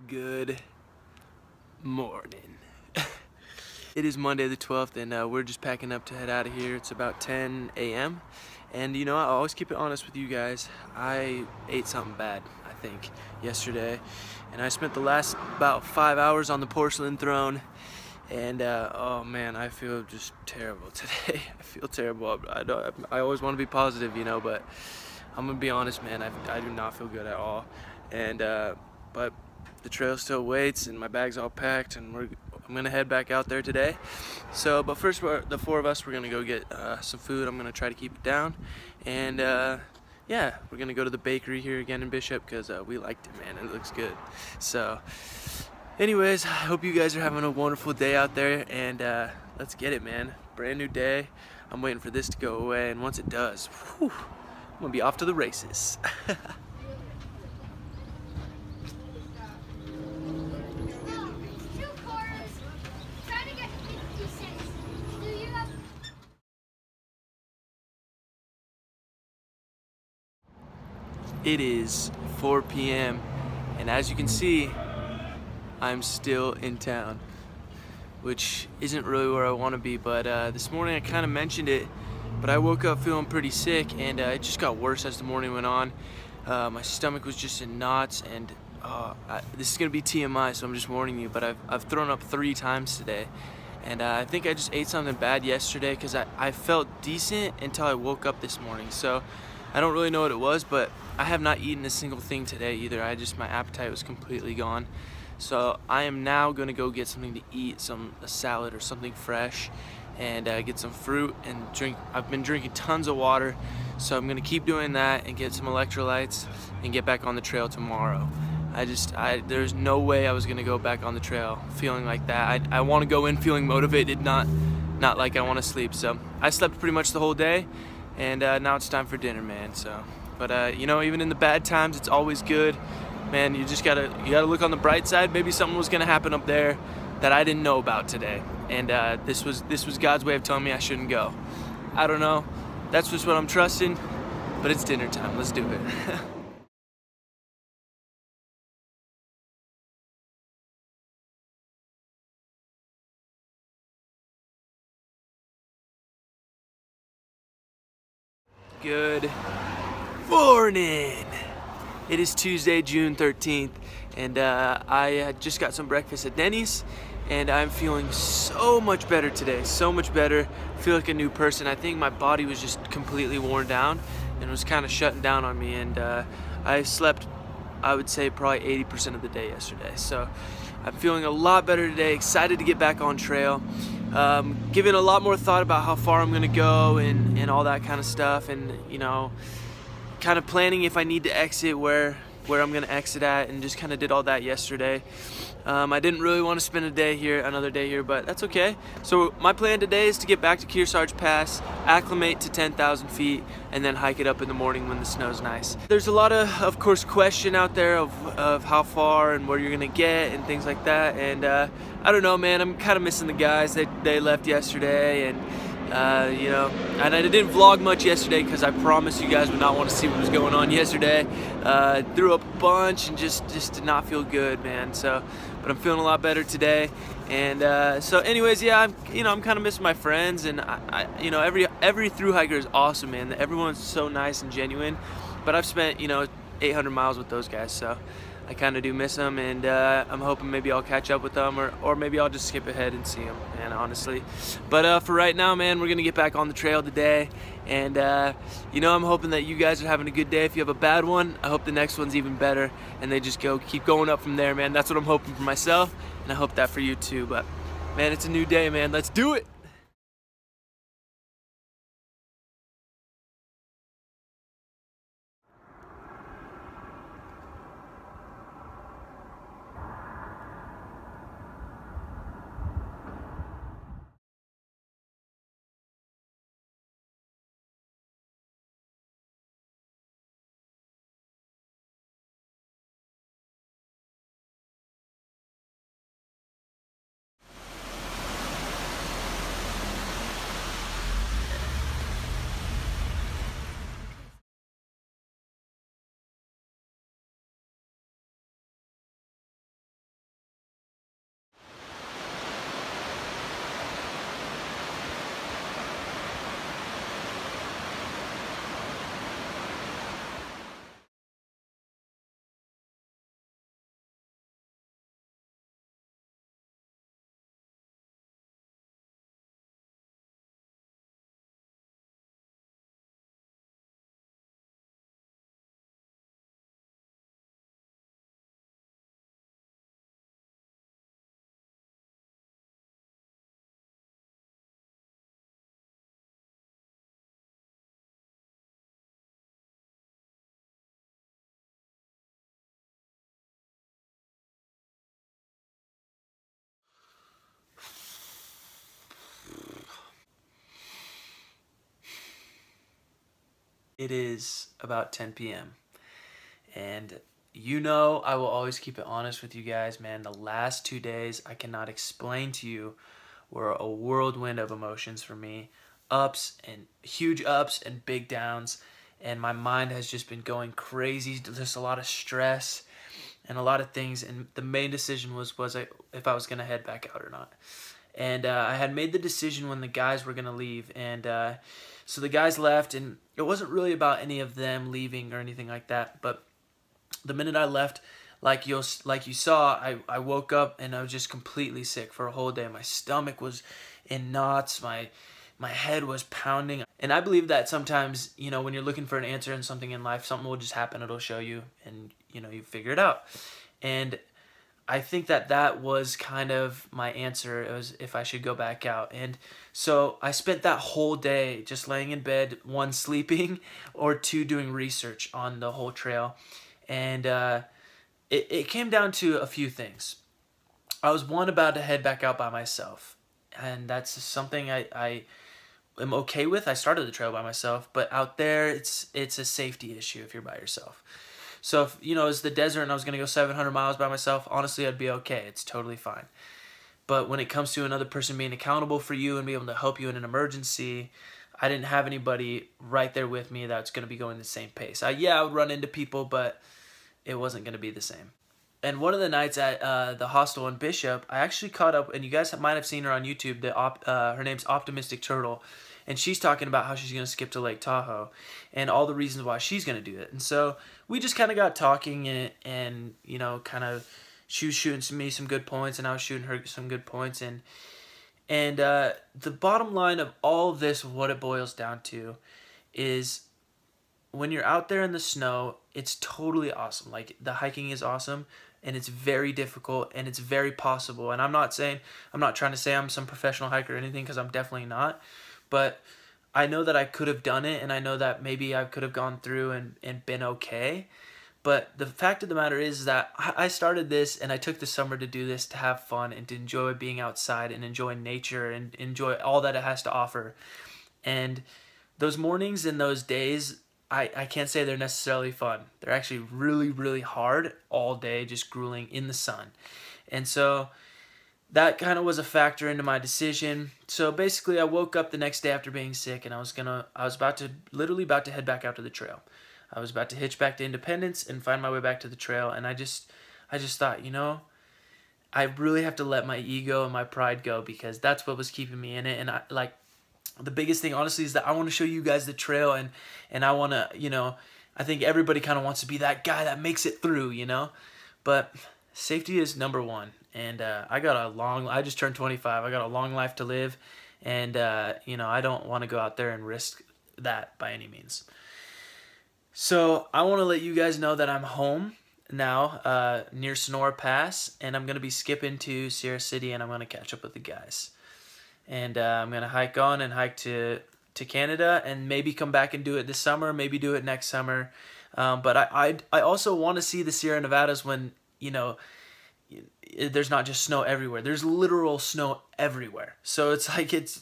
Good morning. It is Monday the 12th and we're just packing up to head out of here. It's about 10 a.m. and you know, I always keep it honest with you guys. I ate something bad, I think, yesterday, and I spent the last about 5 hours on the porcelain throne, and oh man, I feel just terrible today. I feel terrible. I always want to be positive, you know, but I'm gonna be honest, man. I do not feel good at all, and but the trail still waits and my bag's all packed, and I'm gonna head back out there today. So, but first, the four of us, we're gonna go get some food. I'm gonna try to keep it down, and yeah, we're gonna go to the bakery here again in Bishop because we liked it, man. It looks good. So anyways, I hope you guys are having a wonderful day out there, and let's get it, man. Brand new day. I'm waiting for this to go away, and once it does, whew, I'm gonna be off to the races. It is 4 p.m. and as you can see, I'm still in town, which isn't really where I want to be, but this morning I kind of mentioned it, but I woke up feeling pretty sick, and it just got worse as the morning went on. My stomach was just in knots, and this is gonna be TMI, so I'm just warning you, but I've thrown up 3 times today, and I think I just ate something bad yesterday because I felt decent until I woke up this morning. So I don't really know what it was, but I have not eaten a single thing today either. My appetite was completely gone. So I am now gonna go get something to eat, a salad or something fresh, and get some fruit and drink. I've been drinking tons of water, so I'm gonna keep doing that and get some electrolytes and get back on the trail tomorrow. There's no way I was gonna go back on the trail feeling like that. I wanna go in feeling motivated, not like I wanna sleep. So I slept pretty much the whole day, and now it's time for dinner, man. So, but you know, even in the bad times, it's always good, man. You gotta look on the bright side. Maybe something was gonna happen up there that I didn't know about today, and this was God's way of telling me I shouldn't go. I don't know. That's just what I'm trusting. But it's dinner time. Let's do it. Good morning. It is Tuesday, June 13th, and I just got some breakfast at Denny's, and I'm feeling so much better today, so much better. I feel like a new person. I think my body was just completely worn down and was kind of shutting down on me, and I slept, I would say, probably 80% of the day yesterday. So I'm feeling a lot better today, excited to get back on trail. Giving a lot more thought about how far I'm gonna go and all that kind of stuff, and you know, kind of planning if I need to exit, where I'm gonna exit at, and just kind of did all that yesterday. I didn't really want to spend another day here, but that's okay. So my plan today is to get back to Kearsarge Pass, acclimate to 10,000 feet, and then hike it up in the morning when the snow's nice. There's a lot of course, question out there of how far and where you're gonna get and things like that, and I don't know, man. I'm kind of missing the guys. They left yesterday, and you know, and I didn't vlog much yesterday because I promised you guys would not want to see what was going on yesterday. Threw up a bunch and just did not feel good, man. So, but I'm feeling a lot better today, and so anyways, yeah, I'm kind of missing my friends, and you know, every through hiker is awesome, man. Everyone's so nice and genuine, but I've spent, you know, 800 miles with those guys, so I kind of do miss them, and I'm hoping maybe I'll catch up with them, or maybe I'll just skip ahead and see them, man, honestly. But for right now, man, we're gonna get back on the trail today, and you know, I'm hoping that you guys are having a good day. If you have a bad one, I hope the next one's even better, and they just keep going up from there, man. That's what I'm hoping for myself, and I hope that for you too. But man, it's a new day, man. Let's do it. It is about 10 p.m. and you know I will always keep it honest with you guys, man. The last 2 days I cannot explain to you were a whirlwind of emotions for me. Ups and huge ups and big downs, and my mind has just been going crazy. Just a lot of stress and a lot of things, and the main decision was if I was going to head back out or not. And I had made the decision when the guys were going to leave, and so the guys left, and it wasn't really about any of them leaving or anything like that, but the minute I left, like you saw, I woke up and I was just completely sick for a whole day. My stomach was in knots, my head was pounding. And I believe that sometimes, you know, when you're looking for an answer in something in life, something will just happen, it'll show you, and you know, you figure it out. And I think that was kind of my answer. It was if I should go back out. And so I spent that whole day just laying in bed, 1, sleeping, or 2, doing research on the whole trail. And it came down to a few things. I was, 1, about to head back out by myself, and that's something I am okay with. I started the trail by myself, but out there it's a safety issue if you're by yourself. So if, you know, it's the desert and I was going to go 700 miles by myself, honestly, I'd be okay. It's totally fine. But when it comes to another person being accountable for you and be able to help you in an emergency, I didn't have anybody right there with me that's going to be going the same pace. Yeah, I would run into people, but it wasn't going to be the same. And one of the nights at the hostel in Bishop, I actually caught up, and you guys might have seen her on YouTube. Her name's Optimistic Turtle, and she's talking about how she's going to skip to Lake Tahoe and all the reasons why she's going to do it. And so we just kind of got talking, and you know, kind of, she was shooting me some good points, and I was shooting her some good points. And the bottom line of all of this, what it boils down to, is when you're out there in the snow, it's totally awesome. Like, the hiking is awesome, and it's very difficult, and it's very possible. And I'm not trying to say I'm some professional hiker or anything, because I'm definitely not. But I know that I could have done it, and I know that maybe I could have gone through and been okay. But the fact of the matter is that I started this, and I took the summer to do this, to have fun and to enjoy being outside and enjoy nature and enjoy all that it has to offer. And those mornings and those days, I can't say they're necessarily fun. They're actually really, really hard all day, just grueling in the sun. And so that kind of was a factor into my decision. So basically, I woke up the next day after being sick, and I was literally about to head back out to the trail. I was about to hitch back to Independence and find my way back to the trail. And I just thought, you know, I really have to let my ego and my pride go, because that's what was keeping me in it. And the biggest thing, honestly, is that I want to show you guys the trail, and I want to, you know, I think everybody kind of wants to be that guy that makes it through, you know. But safety is number 1. And I just turned 25. I got a long life to live, and you know, I don't want to go out there and risk that by any means. So I want to let you guys know that I'm home now, near Sonora Pass, and I'm going to be skipping to Sierra City, and I'm going to catch up with the guys. And I'm going to hike on and hike to Canada, and maybe come back and do it this summer, maybe do it next summer. But I also want to see the Sierra Nevadas when, you know, there's not just snow everywhere. There's literal snow everywhere. So it's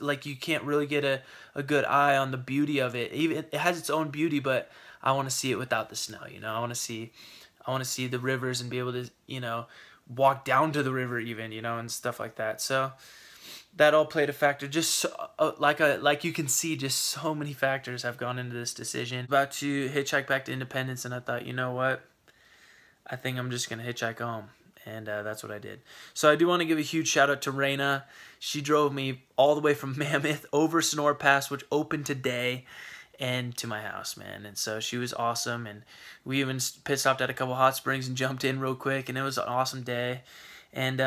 like you can't really get a good eye on the beauty of it. Even it has its own beauty, but I want to see it without the snow, you know. I want to see the rivers and be able to, you know, walk down to the river even, you know, and stuff like that. So that all played a factor. Just like you can see, just so many factors have gone into this decision. About to hitchhike back to Independence, and I thought, you know what? I think I'm just going to hitchhike home. And that's what I did. So I do want to give a huge shout out to Raina. She drove me all the way from Mammoth over Sonora Pass, which opened today, and to my house, man. And so she was awesome. And we even pit stopped at a couple hot springs and jumped in real quick. And it was an awesome day. And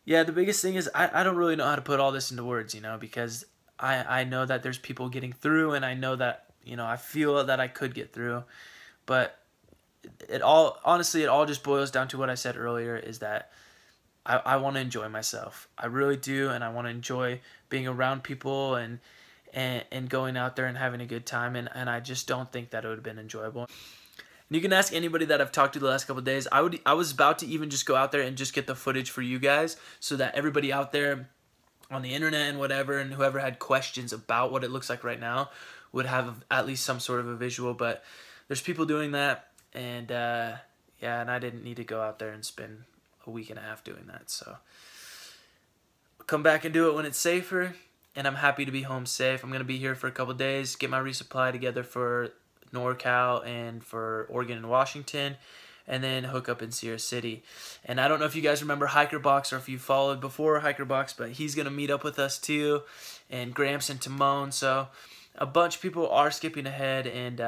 yeah, the biggest thing is I don't really know how to put all this into words, you know, because I know that there's people getting through, and I know that, you know, I feel that I could get through. But honestly, it all just boils down to what I said earlier, is that I want to enjoy myself. I really do, and I want to enjoy being around people and going out there and having a good time, and I just don't think that it would have been enjoyable. And you can ask anybody that I've talked to the last couple of days. I was about to even just go out there and just get the footage for you guys, so that everybody out there on the internet and whatever, and whoever had questions about what it looks like right now, would have at least some sort of a visual, but there's people doing that, and yeah, and I didn't need to go out there and spend a week and a half doing that. So I'll come back and do it when it's safer, and I'm happy to be home safe. I'm gonna be here for a couple days, get my resupply together for NorCal and for Oregon and Washington, and then hook up in Sierra City. And I don't know if you guys remember Hiker Box or if you followed before Hiker Box, but he's gonna meet up with us too, and Gramps and Timon. So a bunch of people are skipping ahead, and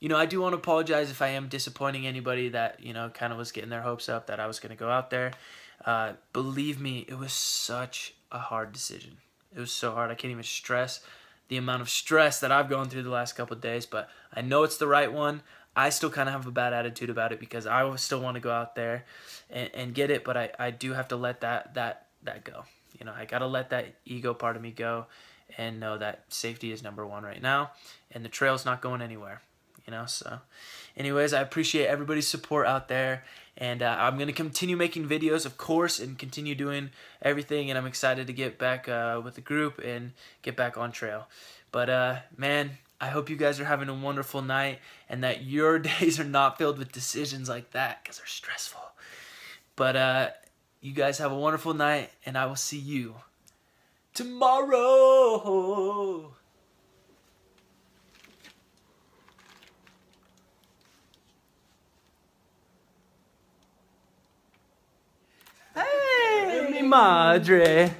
you know, I do want to apologize if I am disappointing anybody that, you know, kind of was getting their hopes up that I was gonna go out there. Believe me, it was such a hard decision. It was so hard. I can't even stress the amount of stress that I've gone through the last couple of days, but I know it's the right one. I still kind of have a bad attitude about it because I still want to go out there and get it, but I do have to let that go. You know, I got to let that ego part of me go and know that safety is #1 right now, and the trail's not going anywhere, you know. So anyways, I appreciate everybody's support out there, and I'm going to continue making videos, of course, and continue doing everything, and I'm excited to get back with the group and get back on trail. But man, I hope you guys are having a wonderful night and that your days are not filled with decisions like that because they're stressful. But you guys have a wonderful night, and I will see you tomorrow. Hey, mi madre.